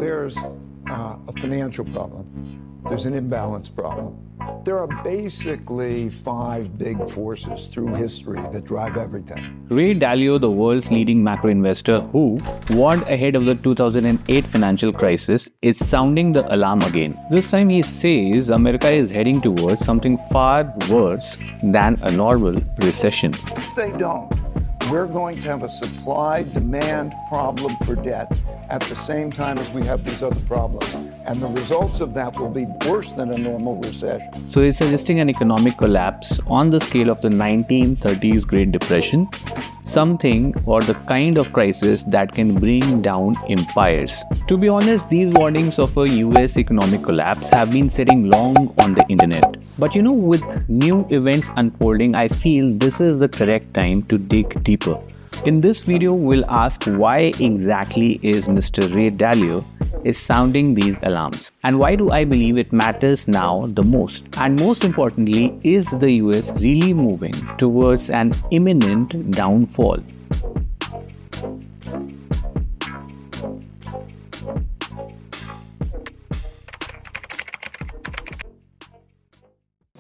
There's a financial problem. There's an imbalance problem. There are basically 5 big forces through history that drive everything. Ray Dalio, the world's leading macro investor who warned ahead of the 2008 financial crisis, is sounding the alarm again. This time he says America is heading towards something far worse than a normal recession. If they don't, we're going to have a supply-demand problem for debt at the same time as we have these other problems. And the results of that will be worse than a normal recession. So he's suggesting an economic collapse on the scale of the 1930s Great Depression, something or the kind of crisis that can bring down empires. To be honest, these warnings of a US economic collapse have been sitting long on the internet. But with new events unfolding, I feel this is the correct time to dig deeper. In this video, we'll ask why exactly is Mr. Ray Dalio is sounding these alarms, and why do I believe it matters now the most? And most importantly, is the US really moving towards an imminent downfall?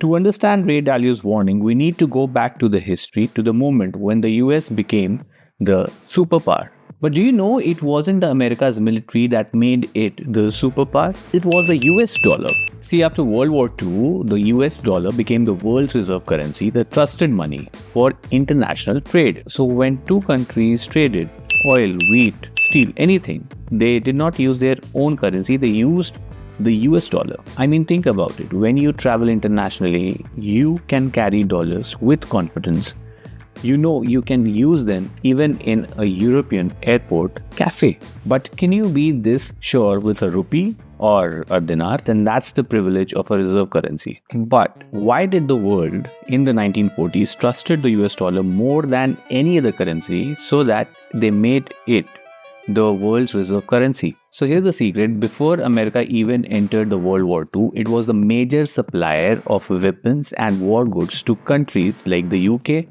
To understand Ray Dalio's warning, we need to go back to the history, to the moment when the US became the superpower. But do you know it wasn't the America's military that made it the superpower? It was the US dollar. See, after World War II, the US dollar became the world's reserve currency, the trusted money for international trade. So when two countries traded oil, wheat, steel, anything, they did not use their own currency, they used the US dollar. I mean, think about it. When you travel internationally, you can carry dollars with confidence. You can use them even in a European airport cafe. But can you be this sure with a rupee or a dinar? And that's the privilege of a reserve currency. But why did the world in the 1940s trusted the US dollar more than any other currency so that they made it the world's reserve currency? So here's the secret. Before America even entered the World War II, it was the major supplier of weapons and war goods to countries like the UK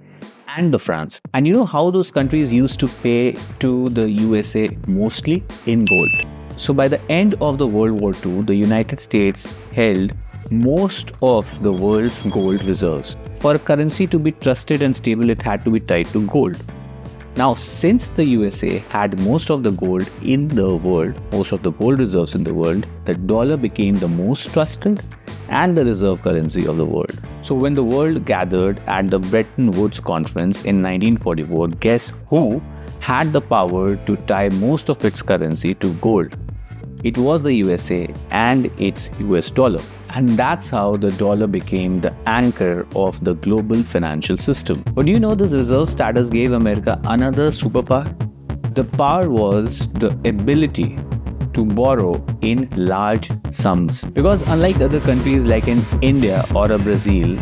and the France. And you know how those countries used to pay to the USA? Mostly in gold. So by the end of the World War II, the United States held most of the world's gold reserves. For a currency to be trusted and stable, it had to be tied to gold. Now, since the USA had most of the gold in the world, most of the gold reserves in the world, the dollar became the most trusted and the reserve currency of the world. So when the world gathered at the Bretton Woods Conference in 1944, guess who had the power to tie most of its currency to gold? It was the USA and its US dollar. And that's how the dollar became the anchor of the global financial system. But do you know this reserve status gave America another superpower? The power was the ability to borrow in large sums. Because unlike other countries like in India or Brazil,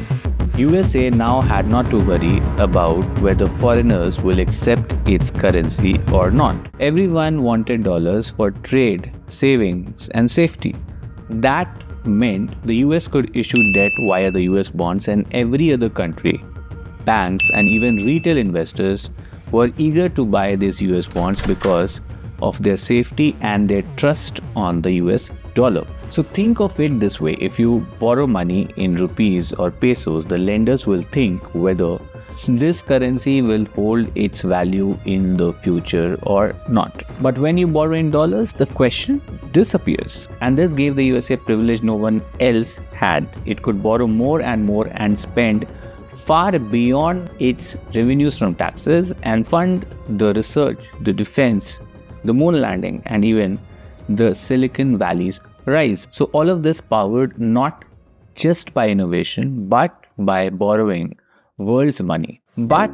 USA now had not to worry about whether foreigners will accept its currency or not. Everyone wanted dollars for trade, savings, and safety. That meant the US could issue debt via the US bonds, and every other country, banks, and even retail investors were eager to buy these US bonds because of their safety and their trust on the US dollar. So think of it this way. If you borrow money in rupees or pesos, the lenders will think whether this currency will hold its value in the future or not. But when you borrow in dollars, the question disappears. And this gave the USA a privilege no one else had. It could borrow more and more and spend far beyond its revenues from taxes and fund the research, the defense, the moon landing, and even the Silicon Valley's rise. So all of this powered not just by innovation, but by borrowing world's money. But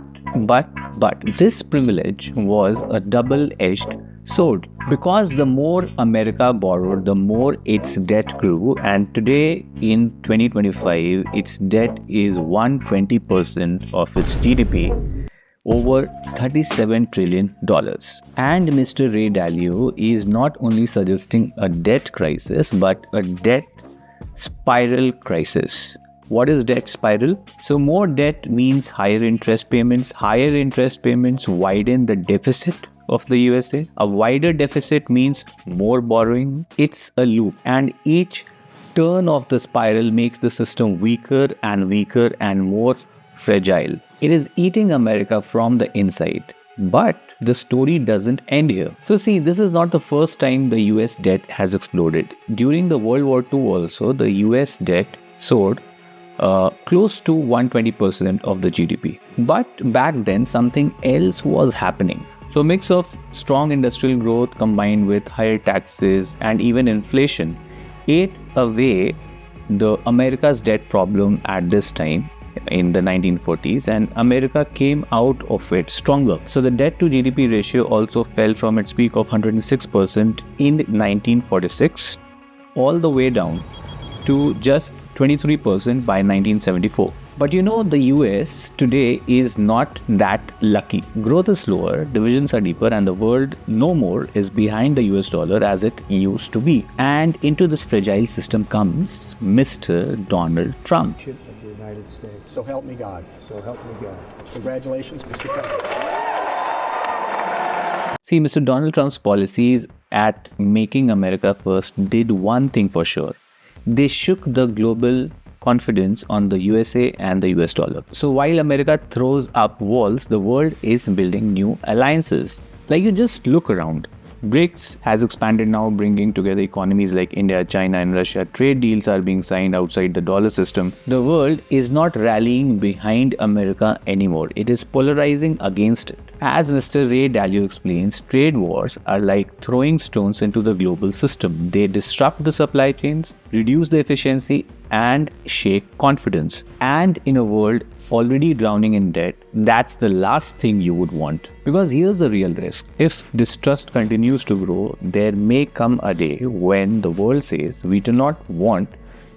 this privilege was a double-edged sword, because the more America borrowed, the more its debt grew, and today in 2025, its debt is 120% of its GDP, over $37 trillion. And Mr. Ray Dalio is not only suggesting a debt crisis, but a debt spiral crisis. What is debt spiral? So more debt means higher interest payments. Higher interest payments widen the deficit, of the USA. A wider deficit means more borrowing. It's a loop, and each turn of the spiral makes the system weaker and more fragile. It is eating America from the inside. But the story doesn't end here. So see, this is not the first time the US debt has exploded. During the World War II also, the US debt soared close to 120% of the GDP. But back then, something else was happening. So a mix of strong industrial growth combined with higher taxes and even inflation ate away the America's debt problem at this time in the 1940s, and America came out of it stronger. So the debt to GDP ratio also fell from its peak of 106% in 1946 all the way down to just 23% by 1974. But you know, the US today is not that lucky. Growth is slower, divisions are deeper, and the world no more is behind the US dollar as it used to be. And into this fragile system comes Mr. Donald Trump. Of the United States. So help me God. So help me God. Congratulations, Mr. President. See, Mr. Donald Trump's policies at making America first did one thing for sure. They shook the global confidence on the USA and the US dollar. So while America throws up walls, the world is building new alliances. Like, you just look around. BRICS has expanded now, bringing together economies like India, China, and Russia. Trade deals are being signed outside the dollar system. The world is not rallying behind America anymore. It is polarizing against it. As Mr. Ray Dalio explains, trade wars are like throwing stones into the global system. They disrupt the supply chains, reduce the efficiency, and shake confidence. And in a world already drowning in debt, that's the last thing you would want. Because here's the real risk. If distrust continues to grow, there may come a day when the world says we do not want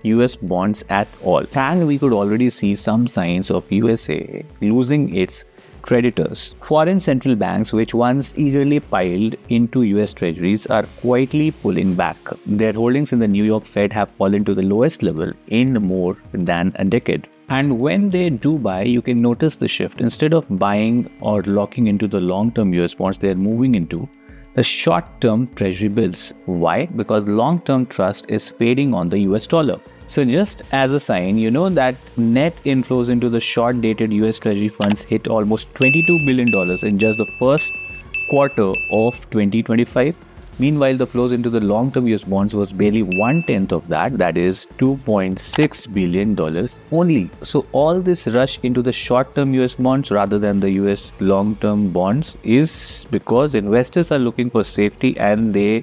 US bonds at all. And we could already see some signs of USA losing its creditors. Foreign central banks, which once eagerly piled into US treasuries, are quietly pulling back. Their holdings in the New York Fed have fallen to the lowest level in more than a decade. And when they do buy, you can notice the shift. Instead of buying or locking into the long-term US bonds, they are moving into the short-term treasury bills. Why? Because long-term trust is fading on the US dollar. So just as a sign, you know that net inflows into the short-dated US Treasury funds hit almost $22 billion in just the first quarter of 2025. Meanwhile, the flows into the long-term US bonds was barely 1/10 of that, that is $2.6 billion only. So all this rush into the short-term US bonds rather than the US long-term bonds is because investors are looking for safety and they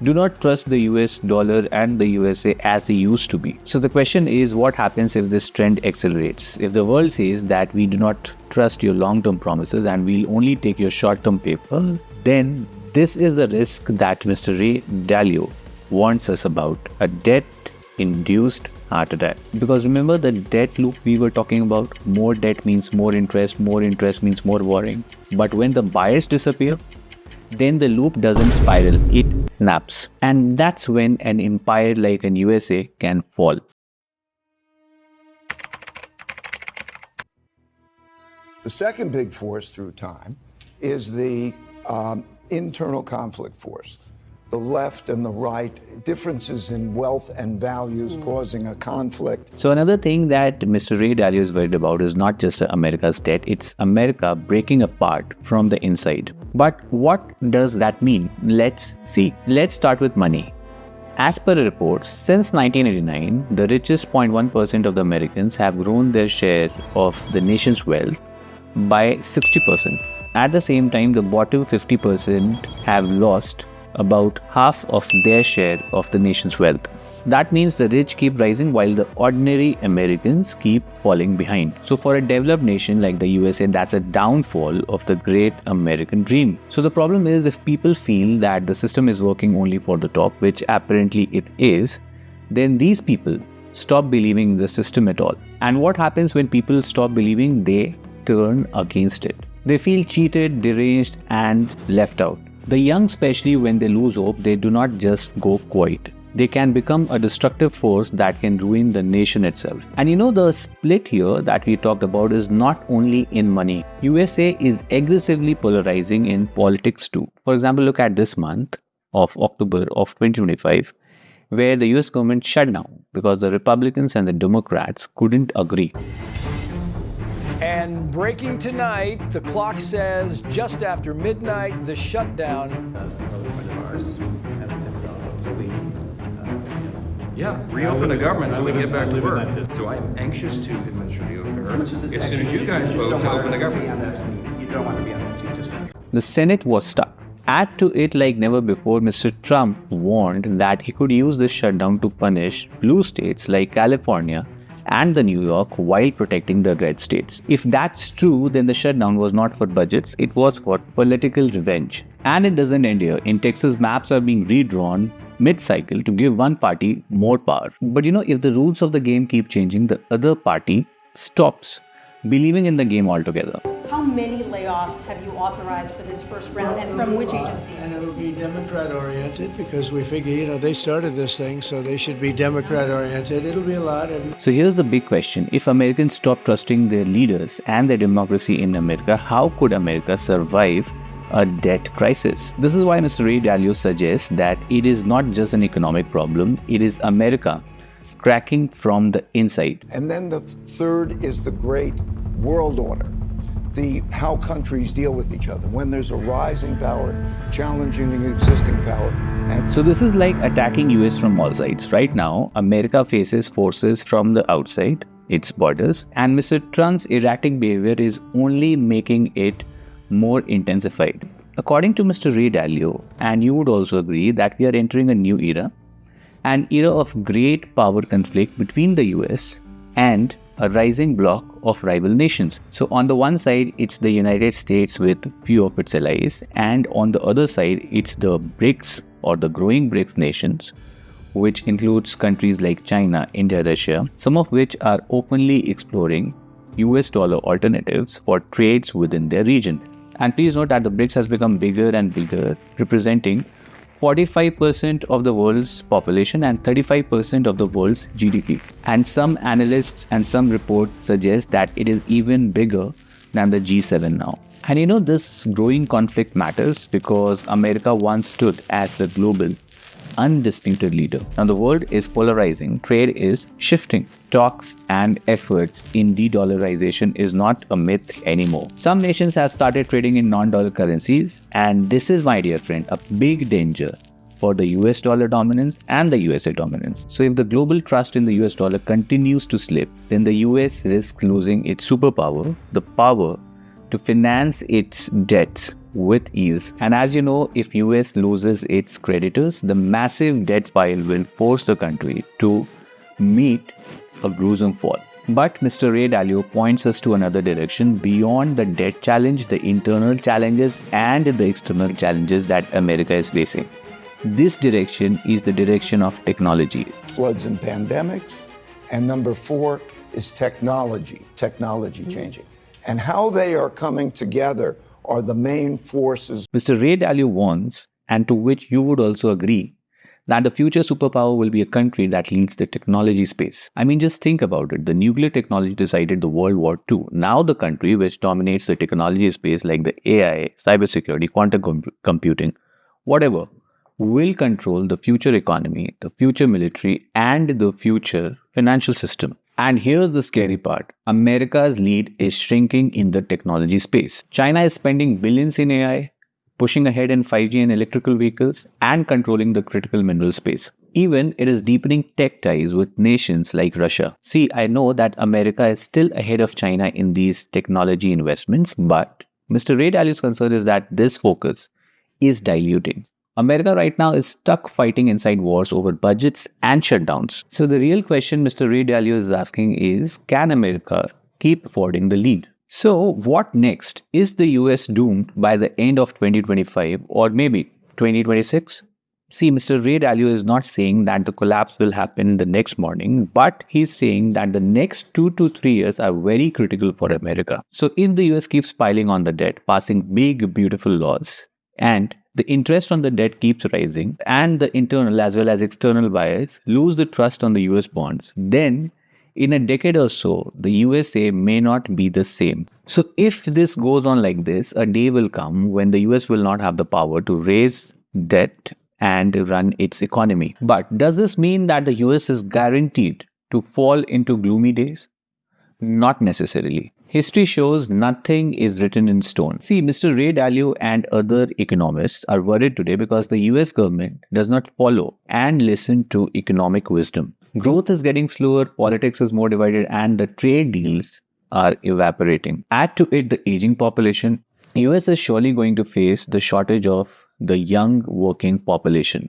do not trust the US dollar and the USA as they used to be. So the question is, what happens if this trend accelerates? If the world says that we do not trust your long-term promises and we'll only take your short-term paper, then this is the risk that Mr. Ray Dalio warns us about, a debt-induced heart attack. Because remember the debt loop we were talking about? More debt means more interest means more borrowing. But when the buyers disappear, then the loop doesn't spiral, it snaps. And that's when an empire like an USA can fall. The second big force through time is the internal conflict force. The left and the right, differences in wealth and values causing a conflict. So another thing that Mr. Ray Dalio is worried about is not just America's debt, it's America breaking apart from the inside. But what does that mean? Let's see. Let's start with money. As per a report, since 1989, the richest 0.1% of the Americans have grown their share of the nation's wealth by 60%. At the same time, the bottom 50% have lost about half of their share of the nation's wealth. That means the rich keep rising while the ordinary Americans keep falling behind. So for a developed nation like the USA, that's a downfall of the great American dream. So the problem is, if people feel that the system is working only for the top, which apparently it is, then these people stop believing in the system at all. And what happens when people stop believing? They turn against it. They feel cheated, deranged, and left out. The young, especially when they lose hope, they do not just go quiet. they can become a destructive force that can ruin the nation itself. And the split here that we talked about is not only in money. USA is aggressively polarizing in politics too. For example, look at this month of October of 2025, where the US government shut down because the Republicans and the Democrats couldn't agree. And breaking tonight, the clock says just after midnight, the shutdown. Yeah, reopen the government so we can get back to work. So I'm anxious to administer the oath to her as soon as you guys vote to open the government. You don't want to be on the just The Senate was stuck. Add to it like never before, Mr. Trump warned that he could use this shutdown to punish blue states like California and the New York while protecting the red states. If that's true, then the shutdown was not for budgets, it was for political revenge. And it doesn't end here. In Texas, maps are being redrawn mid-cycle to give one party more power. But if the rules of the game keep changing, the other party stops believing in the game altogether. How many layoffs have you authorized for this first round and from which agencies? And it'll be Democrat-oriented because we figure, they started this thing, so they should be Democrat-oriented. It'll be a lot. So here's the big question. If Americans stop trusting their leaders and their democracy in America, how could America survive a debt crisis? This is why Mr. Ray Dalio suggests that it is not just an economic problem, it is America cracking from the inside. And then the third is the great world order, how countries deal with each other when there's a rising power challenging the existing power. And so this is like attacking US from all sides. Right now, America faces forces from the outside, its borders, and Mr. Trump's erratic behavior is only making it more intensified. According to Mr. Ray Dalio, and you would also agree that we are entering a new era, an era of great power conflict between the US and a rising bloc of rival nations. So on the one side, it's the United States with few of its allies, and on the other side, it's the BRICS or the growing BRICS nations, which includes countries like China, India, Russia, some of which are openly exploring US dollar alternatives for trades within their region. And please note that the BRICS has become bigger and bigger, representing 45% of the world's population and 35% of the world's GDP. And some analysts and some reports suggest that it is even bigger than the G7 now. And this growing conflict matters because America once stood as the global undisputed leader. Now the world is polarizing, trade is shifting. Talks and efforts in de-dollarization is not a myth anymore. Some nations have started trading in non-dollar currencies, and this is, my dear friend, a big danger for the US dollar dominance and the USA dominance. So if the global trust in the US dollar continues to slip, then the US risks losing its superpower, the power to finance its debts with ease. And as you know, if US loses its creditors, the massive debt pile will force the country to meet a gruesome fall. But Mr. Ray Dalio points us to another direction beyond the debt challenge, the internal challenges and the external challenges that America is facing. This direction is the direction of technology. floods and pandemics. And number 4 is technology changing. And how they are coming together are the main forces. Mr. Ray Dalio warns, and to which you would also agree, that the future superpower will be a country that leads the technology space. I mean, just think about it. The nuclear technology decided the World War II. Now the country which dominates the technology space like the AI, cybersecurity, quantum computing, whatever, will control the future economy, the future military, and the future financial system. And here's the scary part. America's lead is shrinking in the technology space. China is spending billions in AI, pushing ahead in 5G and electrical vehicles, and controlling the critical mineral space. Even it is deepening tech ties with nations like Russia. See, I know that America is still ahead of China in these technology investments, but Mr. Ray Dalio's concern is that this focus is diluting. America right now is stuck fighting inside wars over budgets and shutdowns. So the real question Mr. Ray Dalio is asking is, can America keep affording the lead? So what next? Is the US doomed by the end of 2025 or maybe 2026? See, Mr. Ray Dalio is not saying that the collapse will happen the next morning, but he's saying that the next 2 to 3 years are very critical for America. So if the US keeps piling on the debt, passing big, beautiful laws, and the interest on the debt keeps rising, and the internal as well as external buyers lose the trust on the US bonds, then in a decade or so, the USA may not be the same. So, if this goes on like this, a day will come when the US will not have the power to raise debt and run its economy. But does this mean that the US is guaranteed to fall into gloomy days? Not necessarily. History shows nothing is written in stone. See, Mr. Ray Dalio and other economists are worried today because the US government does not follow and listen to economic wisdom. Growth is getting slower, politics is more divided, and the trade deals are evaporating. Add to it the aging population. US is surely going to face the shortage of the young working population.